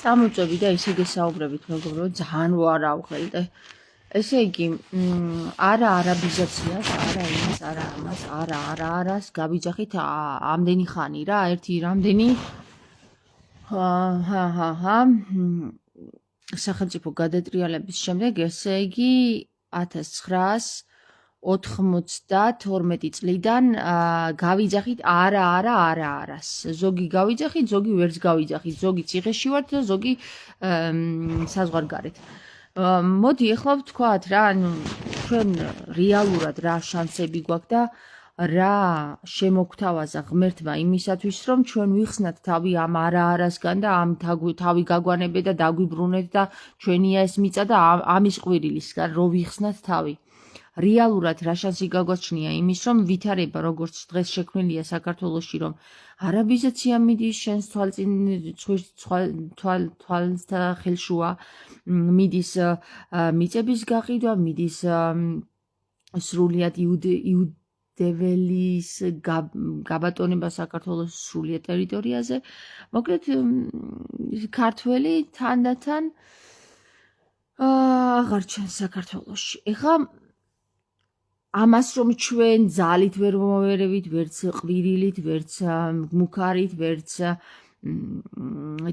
წამოწევი და ისე გესაუბრებით მეგობრო, ძალიან ვარავხელ და ესე იგი, არა არაბიზაციას, არა იმას, არა ამას, არას გავიძახით ამდენი ხანი რა, ერთი რამდენი სახელმწიფო გადატრიალების შემდეგ, ესე იგი 1992 წლიდან გავიძახით არას. ზოგი გავიძახით, ზოგი ვერც გავიძახით, ზოგი ციხეში ვართ და ზოგი საზღვარგარეთ. მოდი ეხლა ვთქვათ რა, ანუ ჩვენ რეალურად რა შანსები გვაქვს და რა შემოგთავაზა ღმერთმა იმისათვის, რომ ჩვენ ვიხსნათ თავი ამ არასგან და ამ თავი გაგვანებეთ და დაგვიბრუნეთ და ჩვენია ეს მიწა და ამის ყვირილისგან რო ვიხსნათ თავი. რეალურად რა შანსი გაგვაჩნია იმის, რომ ვითარება როგორც დღეს შექმნილია საქართველოში, რომ არაბიზაცია მიდის შენს თვალთა ხელშუა, მიდის მიწების გაყიდვა, მიდის სრულიად იუდეველის გაბატონება საქართველოს სრულიად ტერიტორიაზე. მოკლედ ქართველი თანდათან აღარ ჩანს საქართველოში. ეხლა ამას რომ ჩვენ ძალით ვერ მოვერევით, ვერც ყვირილით, ვერც მუქარით, ვერც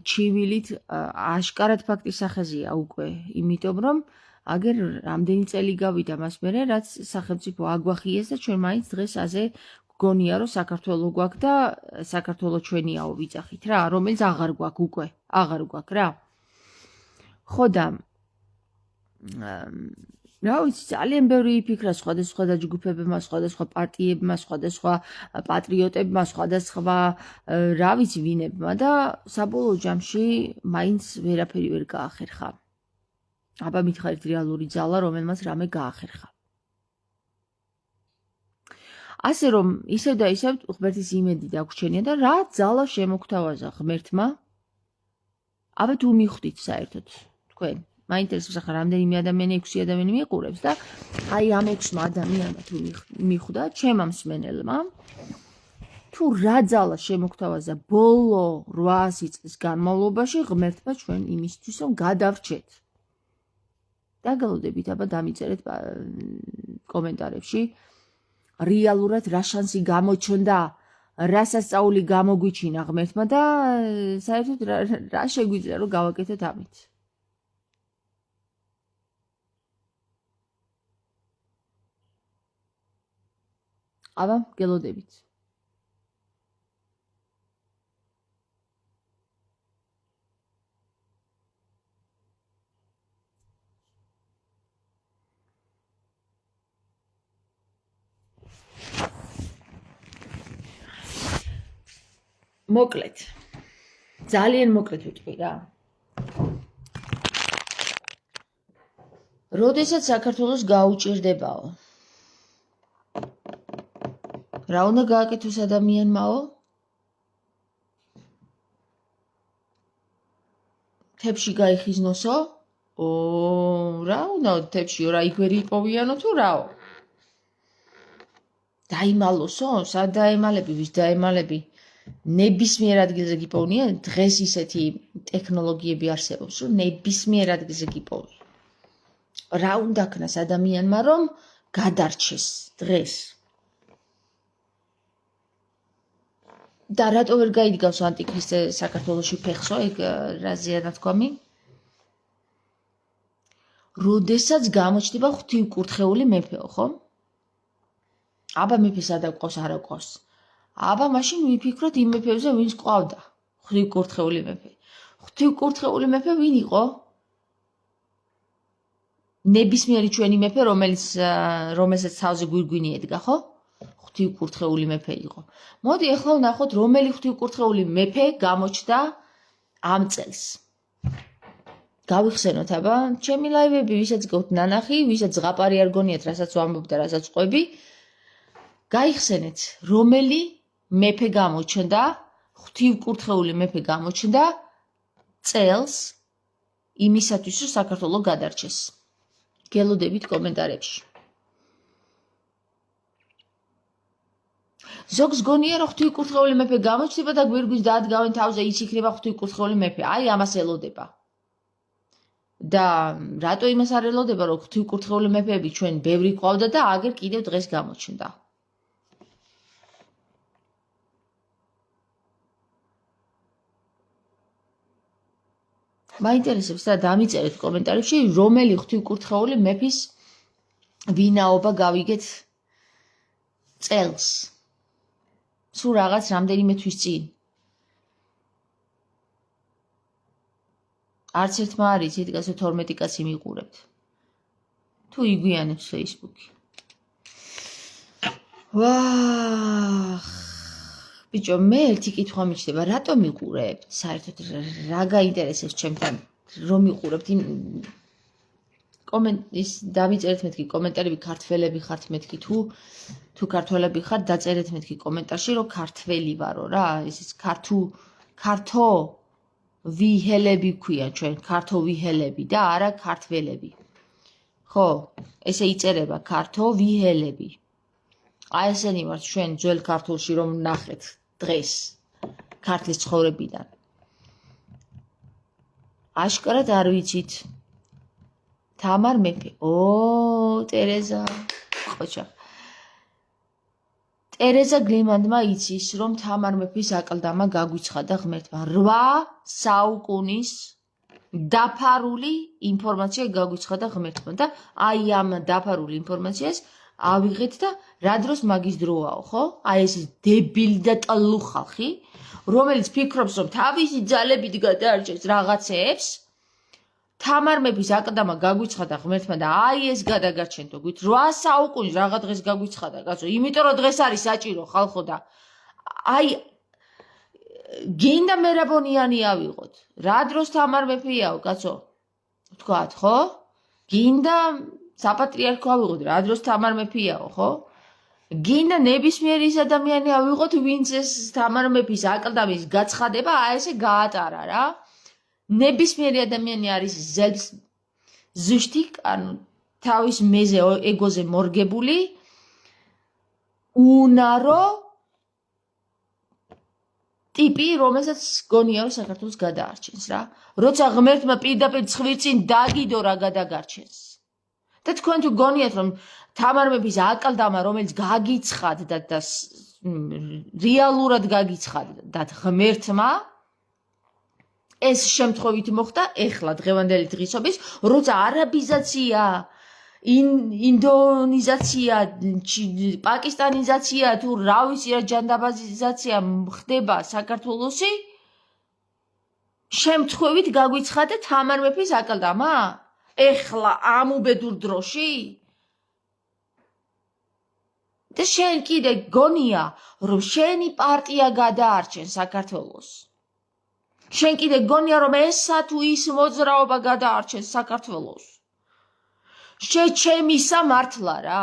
ჩივილით, აშკარად ფაქტის სახეზია უკვე, იმიტომ რომ აგერ რამდენი წელი გავიდა მას მერე, რაც სახელმწიფო აგვახიეს და ჩვენ მაინც დღეს აზე გგონია, რომ საქართველო გვაქვს და საქართველო ჩვენიაო ვიძახით რა, რომელიც აღარ გვაქვს უკვე, აღარ გვაქვს რა. ხო და რა ვიცი, ძალიან ბევრი იფიქრა სხვადასხვა დაჯგუფებებმა, სხვადასხვა პარტიებმა, სხვადასხვა პატრიოტებმა, სხვადასხვა რა ვიცი ვინებმა და საბოლოო ჯამში მაინც ვერაფერი ვერ გაახერხა. აბა მითხარით რეალური ძალა, რომელმაც რამე გაახერხა. ასე რომ ისევ და ისევ ღმერთის იმედი დაგვრჩენია და რა ძალა შემოგთავაზა ღმერთმა? აბა თუ მიხვდით საერთოდ თქვენ მაინტერესებს ახლა რამდენიმე ადამიანი 6 ადამიანი მიყურებს და აი ამ 6 ადამიანმა თუ მიხვდა ჩემმა მსმენელმა თუ რა ძალა შემოგთავაზა ბოლო 800 წლის განმავლობაში ღმერთმა ჩვენ იმისთვის რომ გადავრჩეთ. დაგალოდებით აბა დამიწერეთ კომენტარებში რეალურად რა შანსი გამოჩნდა, რა სასწაული გამოგვიჩინა ღმერთმა და საერთოდ რა შეგვიძლია რომ გავაკეთოთ ამით. აბა გელოდებით. მოკლედ. ძალიან მოკლედ ვიტყვი რა. როდესაც საქართველოს გაუჭირდებაო. რა უნდა გააკეთოს ადამიანმაო? თებში გაიხიზნოსო? რა უნდა თებშიო, რა იგვერი იპოვიანო თუ რაო? დაიმალოსო? სად დაემალები, ვის დაემალები? ნებისმიერ ადგილზე გიპოვნია, დღეს ისეთი ტექნოლოგიები არსებობს, რომ ნებისმიერ ადგილზე გიპოვი. რა უნდა ქნას ადამიანმა, რომ გადარჩეს დღეს? და რატო ვერ გაიდგავს ანტიქრისტე საქართველოში ფეხსო, ეგ რაზეა ნათქვამი? როდესაც გამოჩნდება ღვთივკურთხეული მეფეო, ხო? აბა მეფე სადა ყავს, არა ყავს. აბა მაშინ ვიფიქროთ იმ მეფეებზე, ვინც ყავდა. ღვთივკურთხეული მეფე. ღვთივკურთხეული მეფე ვინ იყო? ნებისმიერი ჩვენი მეფე, რომელსაც თავზე გვირგვინი ედგა, ხო? ღვთივკურთხეული მეფე იყო. მოდი ახლა ვნახოთ, რომელი ღვთივკურთხეული მეფე გამოჩნდა ამ წელს. გავიხსენოთ აბა, ჩემი ლაივები, ვისაც გქონთ ნანახი, ვისაც ზღაპარი არ გონიათ, რასაც ვამბობ და რასაც ყვები, გაიხსენეთ, რომელი მეფე გამოჩნდა, ღვთივკურთხეული მეფე გამოჩნდა წელს იმისათვის, რომ საქართველო გადარჩეს. გელოდებით კომენტარებში. ზოგს გონია რომ ღვთისმკურთხეული მეფე გამოჩნდება და გვირგვინს დაადგავენ თავზე ის იქნება ღვთისმკურთხეული მეფე. აი ამას ელოდება. და რატო იმას არ ელოდება რომ ღვთისმკურთხეული მეფეები ჩვენ ბევრი ყავდა და აგერ კიდევ დღეს გამოჩნდა. მაინტერესებს და დამიწერეთ კომენტარებში რომელი ღვთისმკურთხეული მეფის ვინაობა გავიგეთ წელს. სულ რაღაც რამდენიმე თვის წინ. არც ერთმა არ იცით, გასო 12 კაცი მიყურებთ. თუ იგვიანებს Facebook-ი. ვაახ. ბიჭო, მე ერთი კითხვა მიჩნდება, რატომ მიყურებთ? საერთოდ რა გაინტერესებს ჩემთან, რომ მიყურებთ? კომენტის დავიწერეთ მეთქი კომენტარები ქართველები ხართ მეთქი თუ ქართველები ხართ დაწერეთ მეთქი კომენტარში რომ ქართველი ვარო რა ეს ქართო ვიჰელები ქვია ჩვენ ქართო ვიჰელები და არა ქართველები ხო ესე იწერება ქართო ვიჰელები აი ესენი ვართ ჩვენ ძველ ქართულში რომ ნახეთ დღეს ქართლის ცხოვრებიდან აშკარად არ ვიცით თამარ მეფე ტერეზა ყოჩა ტერეზა გლიმანდმა იცის რომ თამარ მეფის აკლდამა გაგვიცხადა ღმერთმა 8 საუკუნის დაფარული ინფორმაცია გაგვიცხადა ღმერთმა და აი ამ დაფარული ინფორმაციას ავიღეთ და რა დროს მაგის დროაო ხო აი ეს დებილი და ტლუ ხალხი რომელიც ფიქრობს რომ თავისი ძალებით გადაარჩენს რაღაცეებს თამარ მეფის აკლდამა გაგვიცხადა ღმერთმა და აი ეს გადაგარჩენთო გვით 8 საუკუნის რაღა დღეს გაგვიცხადა კაცო იმიტომ რომ დღეს არის საჭირო ხალხო და აი გინდა მერაბონიანი ავიღოთ რა დროს თამარ მეფეიაო კაცო ვთქვათ ხო გინდა საპატრიარქო ავიღოთ რა დროს თამარ მეფეიაო ხო გინდა ნებისმიერი ის ადამიანი ავიღოთ ვინც ეს თამარ მეფის აკლდამის გაცხადება აი ესე გაატარა რა ნებისმიერი ადამიანი არის ზელს ზუსტი ანუ თავის მეზე ეგოზე მორგებული უნარო ტიპი რომელსაც გონია რომ საქართველოს გადაარჩენს რა როცა ღმერთმა პირდაპირ ცხვირწინ დაგიდო რა გადაგარჩენს და თქვენ თუ გონიათ რომ თამარ მეფის აკლდამა რომელიც გაგიცხადდა და რეალურად გაგიცხადდა ღმერთმა ეს შემთხვევით მოხდა ეხლა დღევანდელი დღისობის როცა არაბიზაცია ინდონიზაცია პაკისტანიზაცია თუ რა ვიცი რა ჯანდაბაზიზაცია ხდება საქართველოსი შემთხვევით გაგვიცხადა თამარ მეფის აკლდამა ეხლა ამ უბედურ დროში და შენ კიდე გონია რომ შენი პარტია გადაარჩენს საქართველოს შენ კიდე გონია რომ ესა თუ ის მოძრაობა გადაარჩენს საქართველოს ჩემი სამართლა რა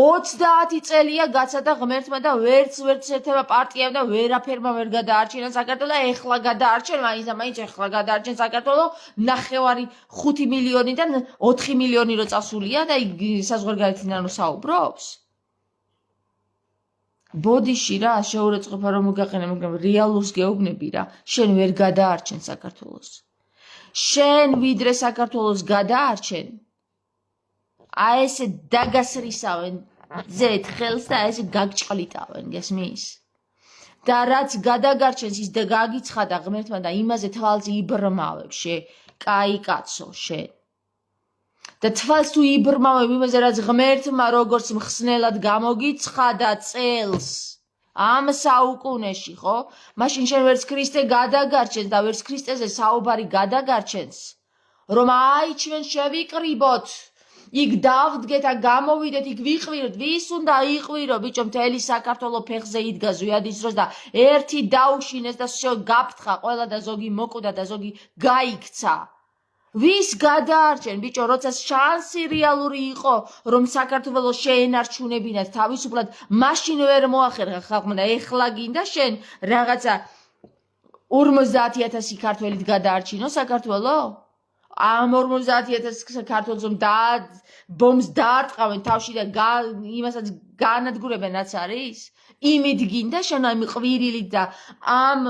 30 წელია გაცადა ღმერთმა და ვერც ერთმა პარტიამ და ვერაფერმა ვერ გადაარჩენა საქართველო ეხლა გადაარჩენ მაინც ეხლა გადაარჩენ საქართველო 5 მილიონიდან 4 მილიონი რო წასულია და საზღვარგარეთიდან რო საუბრობს ბოდიში რა შეურაცხყოფა რომ მოგაყენე მაგრამ რეალურს გეუბნები რა შენ ვერ გადაარჩენ საქართველოს შენ ვიდრე საქართველოს გადაარჩენ აი ესე დაგასრისავენ ზეთ ხელს და ესე გაგჭყლიტავენ გესმის და რაც გადაგარჩენს ის და გაგიცხადა ღმერთმა და იმაზე თვალს იბრმავებ კაი კაცო შენ და თვალს თუ იბრმავებ იმაზე რაც ღმერთმა როგორც მხსნელად გამოგიცხადა წელს ამ საუკუნეში ხო მაშინ შენ ვერც ქრისტე გადაგარჩენს და ვერც ქრისტეზე საუბარი გადაგარჩენს რომ აი ჩვენ შევიკრიბოთ იქ დავდგეთ და გამოვიდეთ იქ ვიყვიროთ ვის უნდა იყვირო ბიჭო მთელი საქართველო ფეხზე იდგა ზვიადის დროს და ერთი დაუშინეს და გაფრთხა ყველა და ზოგი მოკვდა და ზოგი გაიქცა ვის გადაარჩენ ბიჭო როცა შანსი რეალური იყო რომ საქართველოს შეენარჩუნებინათ თავისუფლად მაშინ ვერ მოახერხა ხალხმა და ეხლა გინდა შენ რაღაცა 50000 ქართველით გადაარჩინო საქართველო ამ 50,000 საქართველოს ბომს დაარტყავენ თავში და იმასაც გაანადგურებენ რაც არის? იმით გინდა შენ ამ ყვირილით და ამ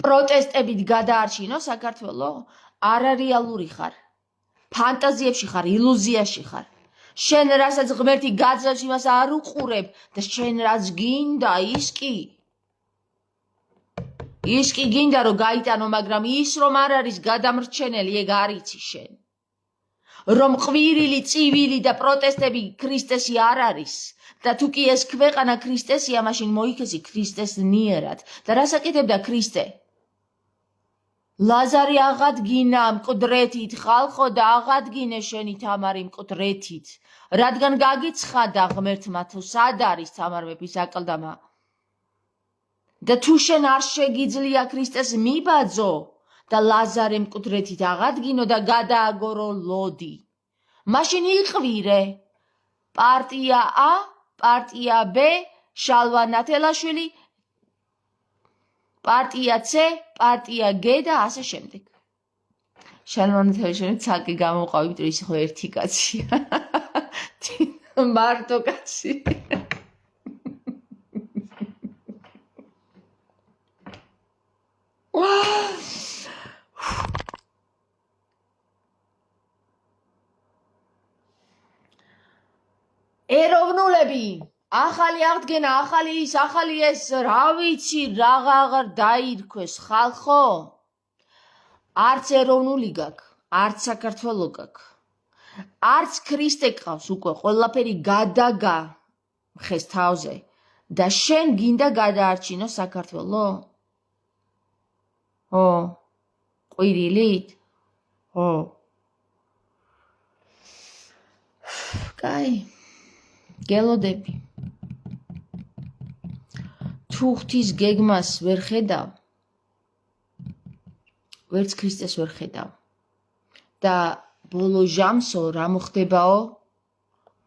პროტესტებით გადაარჩინო საქართველო? არარეალური ხარ. ფანტაზიებში ხარ, ილუზიაში ხარ. შენ რასაც ღმერთი გაძლევს იმას არ უყურებ და შენ რაც გინდა ის კი გინდა რომ გაიტანო, მაგრამ ის რომ არ არის გადამრჩენელი, ეგ არ იცი შენ. რომ ყვირილი, წივილი და პროტესტები ქრისტესი არ არის და თუ კი ეს ქვეყანა ქრისტესია, მაშინ მოიქცი ქრისტესნიერად. და რას აკეთებდა ქრისტე? ლაზარი აღადგინა მკვდრეთით, ხალხო და აღადგინე შენი თამარი მკვდრეთით. რადგან გაგიცხადა ღმერთმა თუ სად არის თამარ მეფის აკლდამა. და თუ შენ არ შეგიძლია ქრისტეს მიბაძო და ლაზარე მკვდრეთით აღადგინო და გადააგორო ლოდი. მაშინ იყვირე პარტია A, პარტია B, შალვა ნათელაშვილი, პარტია C, პარტია G და ასე შემდეგ. შალვა ნათელაშვილი ცალკე გამოყავი, იმიტომ ის ხო ერთი კაცია. მარტო კაცი. ეროვნულები, ახალი აღდგენა, ახალი ის, ახალი ეს, რა ვიცი, აღარ დაირქვეს ხალხო. არც ეროვნული გაქვს, არც საქართველო გაქვს. არც ქრისტე გყავს უკვე, ყველაფერი გადაგა ხეს თავზე და შენ გინდა გადაარჩინო საქართველო? ო, ყვირილით? ო. კაი. გელოდები. თუ ღვთის გეგმას ვერ ხედავ, ვერც ქრისტეს ვერ ხედავ. და ბოლო ჟამსო რა მოხდებაო?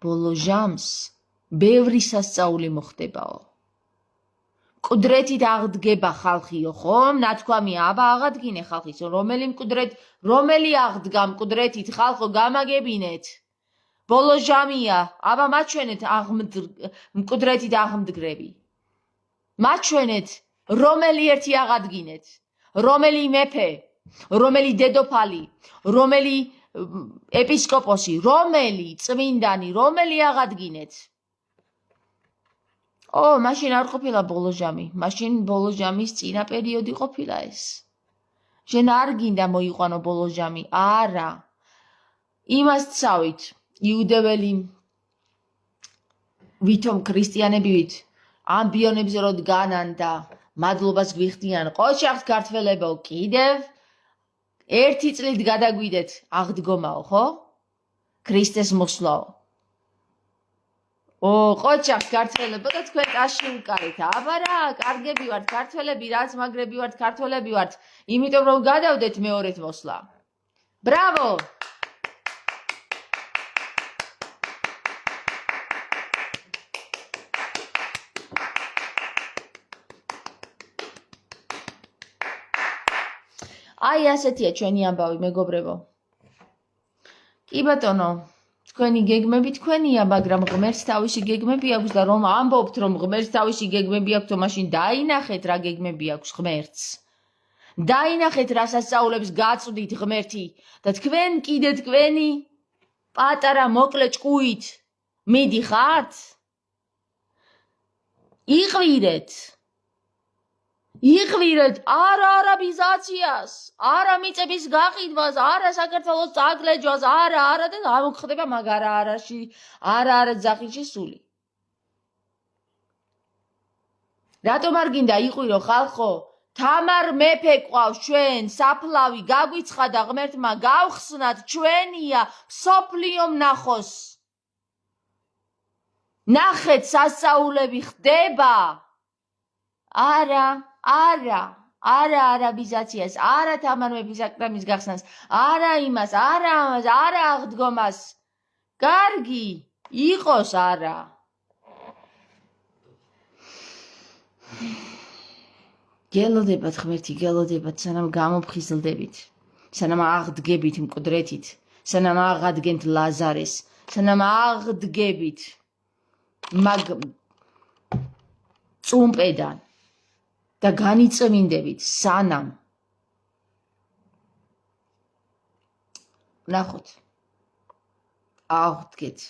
ბოლო ჟამს ბევრი სასწაული მოხდებაო. მკვდრეთით აღდგება ხალხიო, ხომ? ნათქვამია, აბა აღადგინე ხალხის, რომელი აღდგა მკვდრეთით ხალხო, გამაგებინეთ. ბოლო ჟამია, აბა მაჩვენეთ მკვდრეთით აღმდგრები. მაჩვენეთ, რომელი ერთი აღადგინეთ, რომელი მეფე, რომელი დედოფალი, რომელი ეპისკოპოსი, რომელი წმინდანი, რომელი აღადგინეთ. მაშინ არ ყოფილა ბოლო ჟამი, მაშინ ბოლო ჟამის წინა პერიოდი ყოფილა ეს. შენ არ გინდა მოიყვანო ბოლო ჟამი, არა. იმას ცავით, იუდეველი ვითომ ქრისტიანები ამბიონებზე რო დგანან და მადლობას გვიხდიან, ყოჩახთ ქართველებო, კიდევ ერთი წლით გადაგვიდეთ აღდგომაო, ხო? ქრისტეს მოსვლაო. ყოჩახთ ქართველებო და თქვენ ტაში უკარეთ. აბა რა, კარგები ვართ ქართველები, რაც მაგრები ვართ ქართველები ვართ, იმიტომ რომ გადავდეთ მეორეთ მოსვლა. ბრავო! აი ასეთია ჩვენი ამბავი, მეგობრებო. კი ბატონო, თქვენი გეგმები თქვენია, მაგრამ ღმერთს თავისი გეგმები აქვს და რომ ამბობთ, რომ ღმერთს თავისი გეგმები აქვს, მაშინ დაინახეთ რა გეგმები აქვს ღმერთს. დაინახეთ რა სასწაულებს გაწვდით ღმერთი და თქვენ კიდე თქვენი პატარა მოკლე ჭკუით მიდიხართ? იყვირეთ, არა არაბიზაციას, არა მიწების გაყიდვას, არა საქართველოს წაგლეჯვას, არა და ამოგხდება მაგარა არა ძახილში სული. რატომ არ გინდა იყვირო ხალხო? თამარ მეფე ყავს ჩვენ, საფლავი გაგვიცხადა ღმერთმა, გავხსნათ, ჩვენია, მსოფლიომ ნახოს. ნახეთ სასწაულები ხდება. არა არაბიზაციას, არა თამარ მეფის აკლდამის გახსნას, არა იმას, არა ამას, არა აღდგომას. კარგი იყოს არა. გელოდებათ ღმერთი, გელოდებათ, სანამ გამოფხიზლდებით. სანამ აღდგებით მკვდრეთით, სანამ აღადგენთ ლაზარეს, სანამ აღდგებით მაგ წუმპედან და განიწმინდებით, სანამ ნახოთ, აღდგეთ.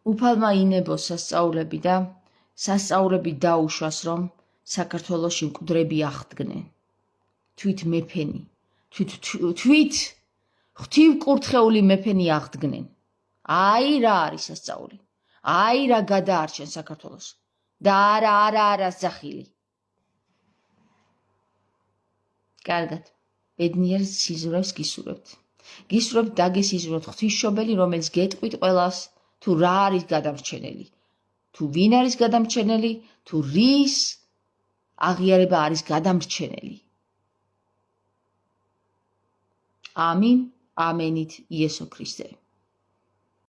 უფალმა ინებოს სასწაულები და სასწაულები დაუშვას, რომ საქართველოში მკვდრები აღდგნენ. თვით მეფენი, თვით ღვთივკურთხეული მეფენი აღდგნენ. აი რა არის სასწაული. აი რა გადაარჩენ საქართველოს. და არა ზახილი. კარგად. ბედნიერ სიზმრებს გისურვებთ. გისურვებთ დაგესიზმროთ ღვთისმშობელი, რომელიც გეტყვით ყველას, თუ რა არის გადამრჩენელი. თუ ვინ არის გადამრჩენელი, თუ რის აღიარება არის გადამრჩენელი. ამინ, ამენით იესო ქრისტე.